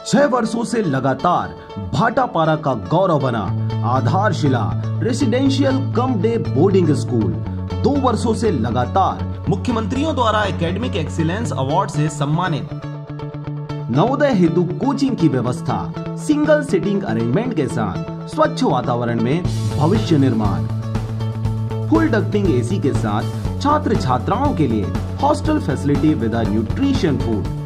6 वर्षों से लगातार भाटापारा का गौरव बना आधारशिला residential cum day boarding school 2 वर्षों से लगातार मुख्यमंत्रियों द्वारा एकेडमिक एक्सीलेंस अवार्ड से सम्मानित। नवोदय हेतु कोचिंग की व्यवस्था, सिंगल सीटिंग अरेंजमेंट के साथ स्वच्छ वातावरण में भविष्य निर्माण, फुल डक्टिंग एसी के साथ छात्र छात्राओं के लिए hostel facility with nutrition food,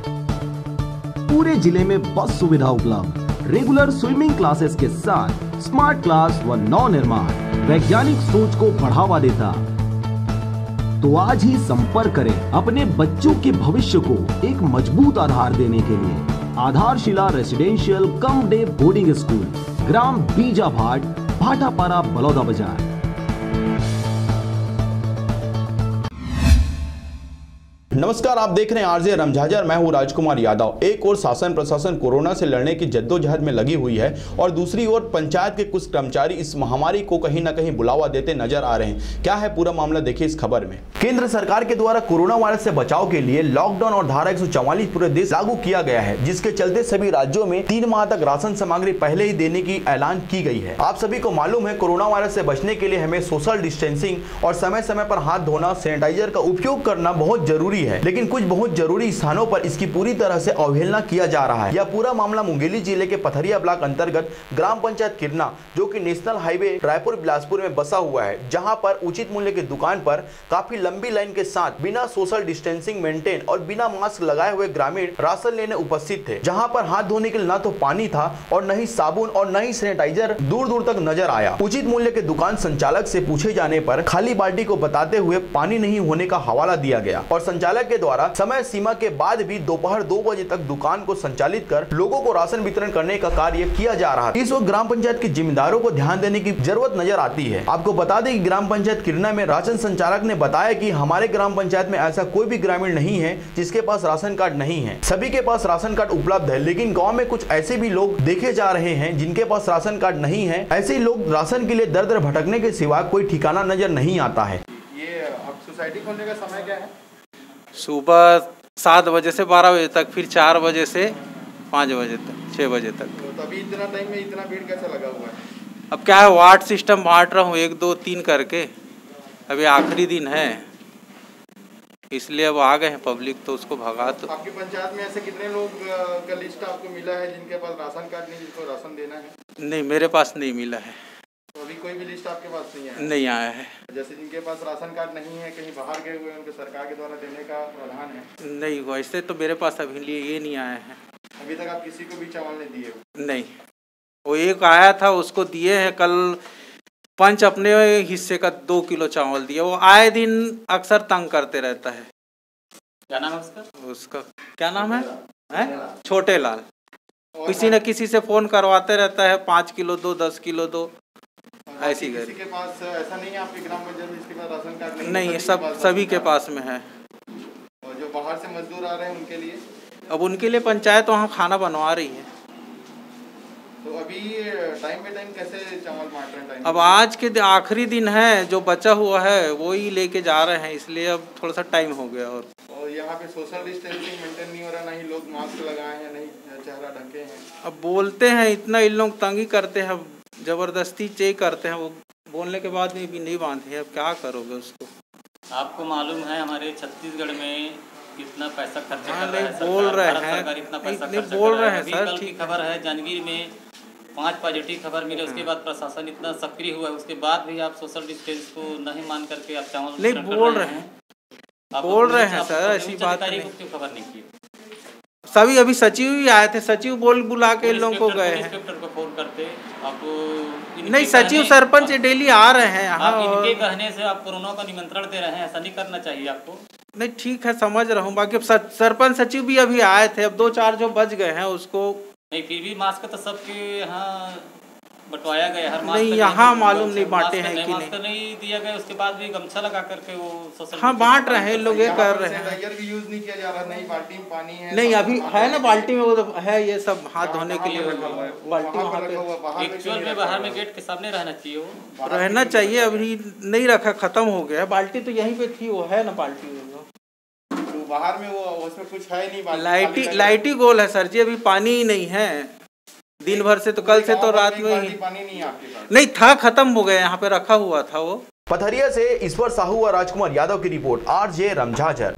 पूरे जिले में बस सुविधा उपलब्ध, रेगुलर स्विमिंग क्लासेस के साथ स्मार्ट क्लास व नव निर्माण वैज्ञानिक सोच को बढ़ावा देता। तो आज ही संपर्क करें अपने बच्चों के भविष्य को एक मजबूत आधार देने के लिए। Aadharshila residential cum day boarding school, ग्राम बीजाभाट, भाटापारा, बलौदा बाजार। नमस्कार, आप देख रहे हैं आरजे रमझाझर। मैं हूं राजकुमार यादव। एक ओर शासन प्रशासन कोरोना से लड़ने की जद्दोजहद में लगी हुई है और दूसरी ओर पंचायत के कुछ कर्मचारी इस महामारी को कहीं न कहीं बुलावा देते नजर आ रहे हैं। क्या है पूरा मामला, देखिए इस खबर में। केंद्र सरकार के द्वारा कोरोना वायरस से बचाव के लिए लॉकडाउन और धारा 144 पूरे देश लागू किया गया है, जिसके चलते सभी राज्यों में 3 माह तक राशन सामग्री पहले ही देने की ऐलान की गई है। आप सभी को मालूम है, कोरोना वायरस से बचने के लिए हमें सोशल डिस्टेंसिंग और समय समय पर हाथ धोना, सैनिटाइजर का उपयोग करना बहुत जरूरी है। लेकिन कुछ बहुत जरूरी स्थानों पर इसकी पूरी तरह से अवहेलना किया जा रहा है। यह पूरा मामला मुंगेली जिले के पथरिया ब्लॉक अंतर्गत ग्राम पंचायत किरना, जो कि नेशनल हाईवे रायपुर बिलासपुर में बसा हुआ है, जहां पर उचित मूल्य की दुकान पर काफी लंबी लाइन के साथ बिना सोशल डिस्टेंसिंग मेंटेन और बिना मास्क लगाए हुए ग्रामीण राशन लेने उपस्थित थे, जहां पर हाथ धोने के लिए न तो पानी था और न ही साबुन और न ही सैनिटाइजर दूर दूर तक नजर आया। उचित मूल्य के दुकान संचालक से पूछे जाने पर खाली बाल्टी को बताते हुए पानी नहीं होने का हवाला दिया गया और संचालक के द्वारा समय सीमा के बाद भी दोपहर 2 बजे तक दुकान को संचालित कर लोगों को राशन वितरण करने का कार्य किया जा रहा है। इस वक्त ग्राम पंचायत के जिम्मेदारों को ध्यान देने की जरूरत नजर आती है। आपको बता दें कि ग्राम पंचायत किरना में राशन संचालक ने बताया कि हमारे ग्राम पंचायत में ऐसा कोई भी ग्रामीण नहीं है जिसके पास राशन कार्ड नहीं है। सभी के पास राशन कार्ड उपलब्ध है, लेकिन गाँव में कुछ ऐसे भी लोग देखे जा रहे हैं जिनके पास राशन कार्ड नहीं है। ऐसे लोग राशन के लिए दर दर भटकने के सिवा कोई ठिकाना नजर नहीं आता है। ये अब सोसाइटी खोलने का समय क्या है? सुबह 7 बजे से 12 बजे तक, फिर 4 बजे से 5 बजे तक, 6 बजे तक। तो अभी इतना टाइम में इतना भीड़ कैसे लगा हुआ है? अब क्या है, वार्ड सिस्टम बांट रहा हूँ 1 2 3 करके। अभी आखिरी दिन है, इसलिए अब आ गए हैं पब्लिक, तो उसको भगा। तो आपकी पंचायत में ऐसे कितने लोग का लिस्ट आपको मिला है जिनके पास राशन कार्ड नहीं, जिनको राशन देना है? नहीं, मेरे पास नहीं मिला है। तो अभी कोई भी लिस्ट आपके पास नहीं है? नहीं आया है। जैसे जिनके पास राशन कार्ड नहीं है, कहीं बाहर गए हुए, उनको सरकार के द्वारा देने का प्रावधान है? नहीं, वैसे तो मेरे पास अभी लिए ये नहीं आया है। अभी तक आप किसी को भी चावल नहीं दिए? नहीं, वो एक आया था, उसको दिए हैं। कल पंच अपने हिस्से का 2 किलो चावल दिया। वो आए दिन अक्सर तंग करते रहता है। क्या नाम है उसका? उसका क्या नाम है? छोटे लाल। किसी न किसी से फोन करवाते रहता है, 5 किलो दो, 10 किलो दो, ऐसी किसी के पास ऐसा नहीं है आपके ग्राम पंचायत में जिसके पास राशन कार्ड नहीं है? सभी के पास में है। और जो बाहर से मजदूर आ रहे हैं उनके लिए? अब उनके लिए पंचायत वहाँ खाना बनवा रही है। तो अभी टाइम पे टाइम कैसे चावल बांट रहे हैं? अब आज के आखिरी दिन है, जो बचा हुआ है वो ही लेके जा रहे हैं, इसलिए अब थोड़ा सा टाइम हो गया। और यहाँ पे सोशल डिस्टेंसिंग मेंटेन नहीं हो रहा, ना ही लोग मास्क लगाए हैं, नहीं चेहरा ढके हैं। अब बोलते हैं, इतना इन लोग तंगी करते हैं, जबरदस्ती चेक करते हैं, वो बोलने के बाद में भी नहीं बांधे। अब क्या करोगे उसको? आपको मालूम है हमारे छत्तीसगढ़ में कितना पैसा खर्च कर रहा है बोल रहे हैं, सरकार इतना पैसा खर्च बोल कर रहे रहा हैं है। सर, कल की खबर है, जांजगीर में 5 पॉजिटिव खबर मिले, उसके बाद प्रशासन इतना सक्रिय हुआ है, उसके बाद भी आप सोशल डिस्टेंस को नहीं मान करके आप चावल नहीं बोल रहे हैं, बोल रहे हैं सर, ऐसी बात नहीं। क्यों खबर नहीं की? सभी अभी सचिव भी आए थे, सचिव बुला के इन लोगों को गए हैं। इंस्पेक्टर को फोन करते आपको नहीं, सचिव सरपंच डेली आ रहे हैं यहाँ। इनके कहने से आप कोरोना का निमंत्रण दे रहे हैं, ऐसा नहीं करना चाहिए आपको। नहीं, ठीक है, समझ रहा हूँ। बाकी सरपंच सचिव भी अभी आए थे, अब 2-4 जो बच गए हैं उसको नहीं, फिर भी मास्क तो सबके यहाँ बंटवाया गया। हर नहीं, यहाँ मालूम नहीं बांटे हैं कि मास्क नहीं दिया गया, उसके बाद भी गमछा लगा करके वो सोशल हाँ बांट रहे हैं लोग, ये कर रहे हैं। सैनिटाइजर भी यूज नहीं किया जा रहा, नहीं बाल्टी में पानी है, नहीं अभी है ना बाल्टी में, वो तो है, ये सब हाथ धोने के लिए बाल्टी वहाँ पे एक्चुअल में बाहर में गेट के सामने रहना चाहिए, वो रहना चाहिए। अभी नहीं रखा, खत्म हो गया। बाल्टी तो यहीं पे थी, वो है ना बाल्टी। बाहर में वो उसमें कुछ है नहीं, लाइट ही गोल है सर जी, अभी पानी ही नहीं है दिन भर से, तो कल से तो रात में ही पानी नहीं है आपके पास? नहीं था, खत्म हो गया, यहाँ पे रखा हुआ था वो। पथरिया से ईश्वर साहू और राजकुमार यादव की रिपोर्ट, आरजे रमझाझर।